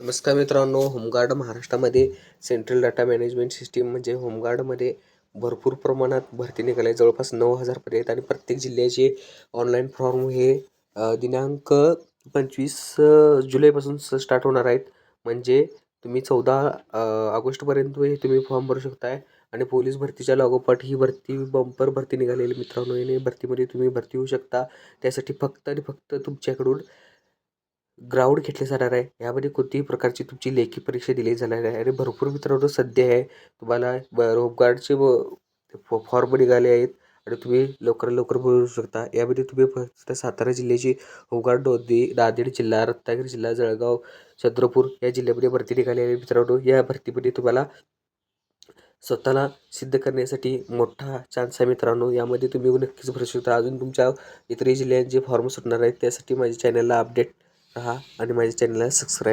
नमस्कार मित्रांनो, होमगार्ड महाराष्ट्रामध्ये सेंट्रल डाटा मॅनेजमेंट सिस्टीम म्हणजे होमगार्डमध्ये भरपूर प्रमाणात भरती निघाली आहे. जवळपास 9,000 पर्यंत आणि प्रत्येक जिल्ह्याचे ऑनलाईन फॉर्म हे दिनांक 25 जुलैपासून स्टार्ट होणार आहेत. म्हणजे तुम्ही 14 ऑगस्टपर्यंत हे तुम्ही फॉर्म भरू शकताय. आणि पोलीस भरतीच्या लागोपाठ ही भरती बंपर भरती निघालेली मित्रांनो. या भरतीमध्ये तुम्ही भरती होऊ शकता. त्यासाठी फक्त आणि फक्त तुमच्याकडून ग्राउंड घेतले जाणार आहे. यामध्ये कोणतीही प्रकारची तुमची लेखी परीक्षा दिली जाणार आहे. आणि भरपूर मित्रांनो सध्या आहे तुम्हाला होमगार्डचे फॉर्म निघाले आहेत आणि तुम्ही लवकरात लवकर भरू शकता. यामध्ये तुम्ही फक्त सातारा जिल्ह्याची होमगार्ड नोंदणी, नांदेड जिल्हा, रत्नागिरी जिल्हा, जळगाव, चंद्रपूर या जिल्ह्यामध्ये भरती निघाली आहे मित्रांनो. या भरतीमध्ये तुम्हाला स्वतःला सिद्ध करण्यासाठी मोठा चान्स आहे मित्रांनो. यामध्ये तुम्ही नक्कीच भरू शकता. अजून तुमच्या इतरही जिल्ह्यांचे फॉर्म सुटणार आहेत. त्यासाठी माझ्या चॅनलला अपडेट राहा आणि माझ्या चॅनलला सबस्क्राईब